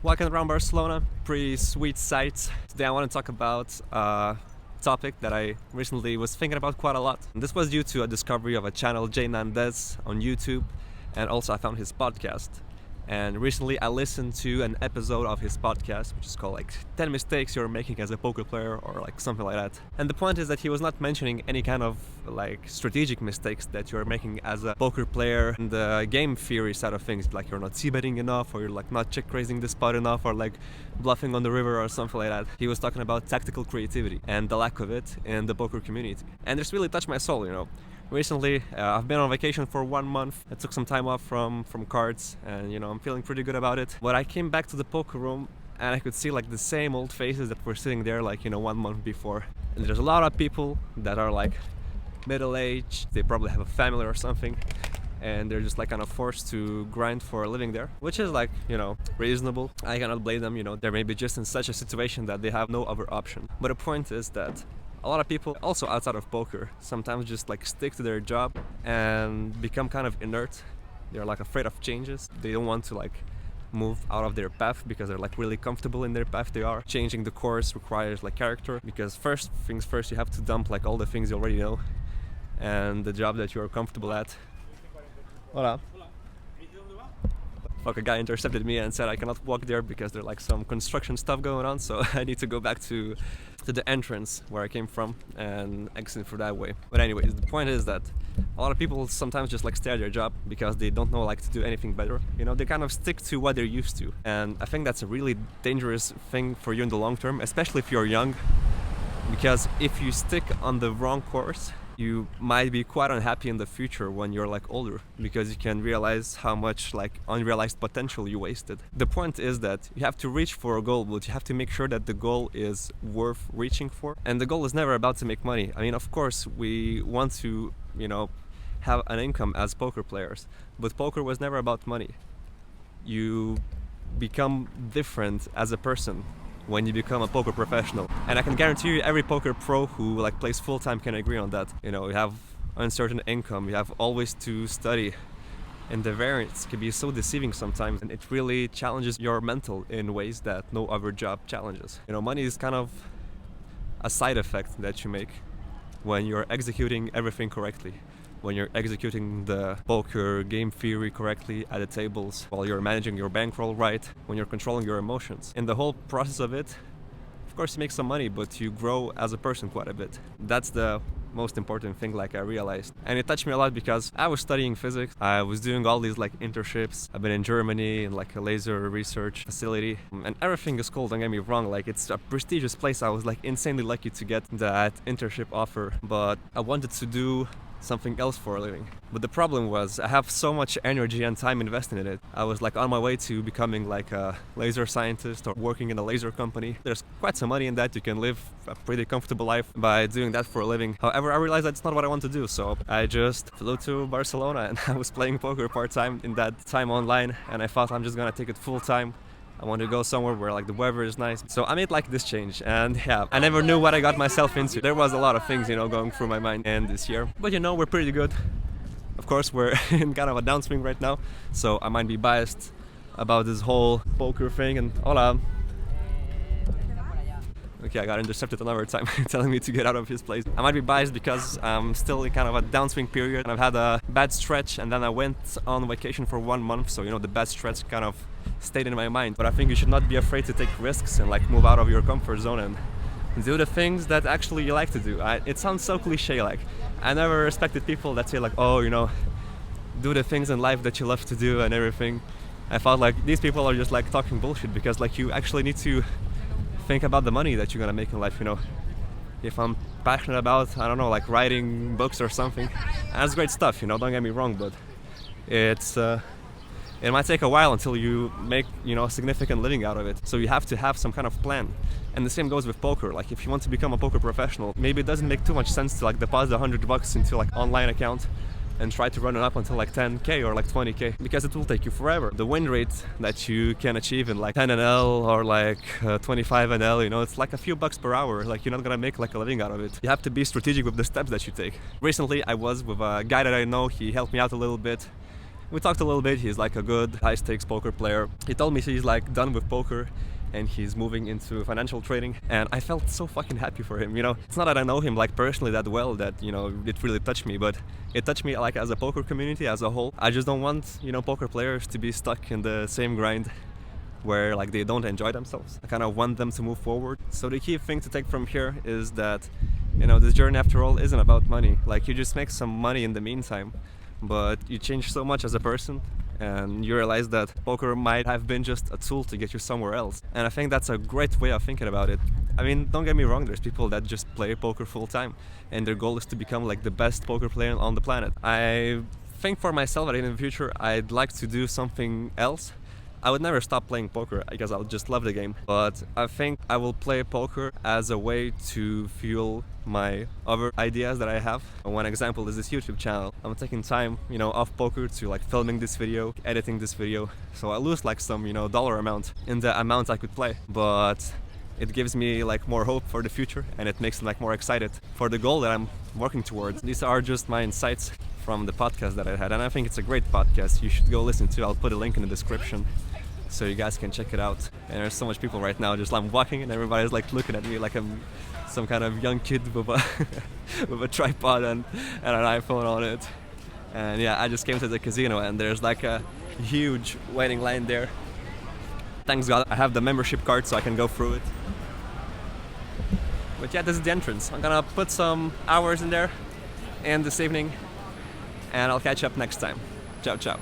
Walking around Barcelona, pretty sweet sights. Today I want to talk about a topic that I recently was thinking about quite a lot. And this was due to a discovery of a channel, Jay Nandez, on YouTube, and also I found his podcast. And recently I listened to an episode of his podcast, which is called like 10 mistakes you're making as a poker player or like something like that. And the point is that he was not mentioning any kind of like strategic mistakes that you're making as a poker player and the game theory side of things, like you're not c-betting enough or you're like not check raising the spot enough or like bluffing on the river or something like that. He was talking about tactical creativity and the lack of it in the poker community. And this really touched my soul, you know. Recently, I've been on vacation for 1 month. I took some time off from cards and, you know, I'm feeling pretty good about it. But I came back to the poker room and I could see like the same old faces that were sitting there like, you know, 1 month before. And there's a lot of people that are like middle-aged. They probably have a family or something. And they're just like kind of forced to grind for a living there, which is like, you know, reasonable. I cannot blame them, you know, they're maybe just in such a situation that they have no other option. But the point is that a lot of people, also outside of poker, sometimes just like stick to their job and become kind of inert. They're like afraid of changes. They don't want to like move out of their path because they're like really comfortable in their path they are. Changing the course requires like character, because first things first, you have to dump like all the things you already know and the job that you're comfortable at. Hola. Fuck, a guy intercepted me and said I cannot walk there because there's like some construction stuff going on, so I need to go back to the entrance where I came from and exit through that way. But anyways, the point is that a lot of people sometimes just like stay at their job because they don't know like to do anything better. You know, they kind of stick to what they're used to. And I think that's a really dangerous thing for you in the long term, especially if you're young, because if you stick on the wrong course, you might be quite unhappy in the future when you're like older, because you can realize how much like unrealized potential you wasted. The point is that you have to reach for a goal, but you have to make sure that the goal is worth reaching for. And the goal is never about to make money. I mean, of course, we want to, you know, have an income as poker players, but poker was never about money. You become different as a person when you become a poker professional. And I can guarantee you every poker pro who like plays full-time can agree on that. You know, you have uncertain income, you have always to study, and the variance can be so deceiving sometimes, and it really challenges your mental in ways that no other job challenges. You know, money is kind of a side effect that you make when you're executing everything correctly. When you're executing the poker game theory correctly at the tables, while you're managing your bankroll right, when you're controlling your emotions. In the whole process of it, of course you make some money, but you grow as a person quite a bit. That's the most important thing, like I realized. And it touched me a lot because I was studying physics. I was doing all these like internships. I've been in Germany in like a laser research facility. And everything is cool, don't get me wrong. Like it's a prestigious place. I was like insanely lucky to get that internship offer. But I wanted to do something else for a living. But the problem was I have so much energy and time invested in it. I was like on my way to becoming like a laser scientist or working in a laser company. There's quite some money in that. You can live a pretty comfortable life by doing that for a living. However, I realized that's not what I want to do, so I just flew to Barcelona and I was playing poker part-time in that time online, and I thought I'm just gonna take it full-time. I want to go somewhere where like the weather is nice. So I made like this change, and yeah, I never knew what I got myself into. There was a lot of things, you know, going through my mind in this year. But you know, we're pretty good. Of course, we're in kind of a downswing right now, so I might be biased about this whole poker thing. And hola. Okay, I got intercepted another time telling me to get out of his place. I might be biased because I'm still in kind of a downswing period. I've had a bad stretch and then I went on vacation for 1 month, so you know, the bad stretch kind of stayed in my mind. But I think you should not be afraid to take risks and like move out of your comfort zone and do the things that actually you like to do. It sounds so cliche, like I never respected people that say like, oh, you know, do the things in life that you love to do and everything. I felt like these people are just like talking bullshit, because like you actually need to think about the money that you're gonna make in life. You know, if I'm passionate about, I don't know, like writing books or something, that's great stuff, you know, don't get me wrong, but it might take a while until you make, you know, a significant living out of it. So you have to have some kind of plan. And the same goes with poker. Like if you want to become a poker professional, maybe it doesn't make too much sense to like deposit $100 into like online account and try to run it up until like 10k or like 20k, because it will take you forever. The win rate that you can achieve in like 10 NL or like 25 NL, you know, it's like a few bucks per hour. Like you're not gonna make like a living out of it. You have to be strategic with the steps that you take. Recently I was with a guy that I know. He helped me out a little bit. We talked a little bit. He's like a good high stakes poker player. He told me he's like done with poker and he's moving into financial trading, and I felt so fucking happy for him. It's not that I know him like personally that well that it really touched me, but it touched me like as a poker community as a whole. I just don't want poker players to be stuck in the same grind where like they don't enjoy themselves. I kind of want them to move forward. So the key thing to take from here is that this journey after all isn't about money. Like you just make some money in the meantime, but you change so much as a person, and you realize that poker might have been just a tool to get you somewhere else. And I think that's a great way of thinking about it. I mean, don't get me wrong, there's people that just play poker full time and their goal is to become like the best poker player on the planet. I think for myself that in the future I'd like to do something else. I would never stop playing poker because I would just love the game, but I think I will play poker as a way to fuel my other ideas that I have. One example is this YouTube channel. I'm taking time, off poker to like filming this video, editing this video, so I lose like some, dollar amount in the amount I could play, but it gives me like more hope for the future and it makes me like more excited for the goal that I'm working towards. These are just my insights from the podcast that I had, and I think it's a great podcast. You should go listen to it. I'll put a link in the description so you guys can check it out. And there's so much people right now just like walking and everybody's like looking at me like I'm some kind of young kid with a with a tripod and an iPhone on it. And yeah, I just came to the casino and there's like a huge waiting line there. Thanks God I have the membership card so I can go through it. But yeah, this is the entrance. I'm gonna put some hours in there and this evening, and I'll catch up next time. Ciao, ciao.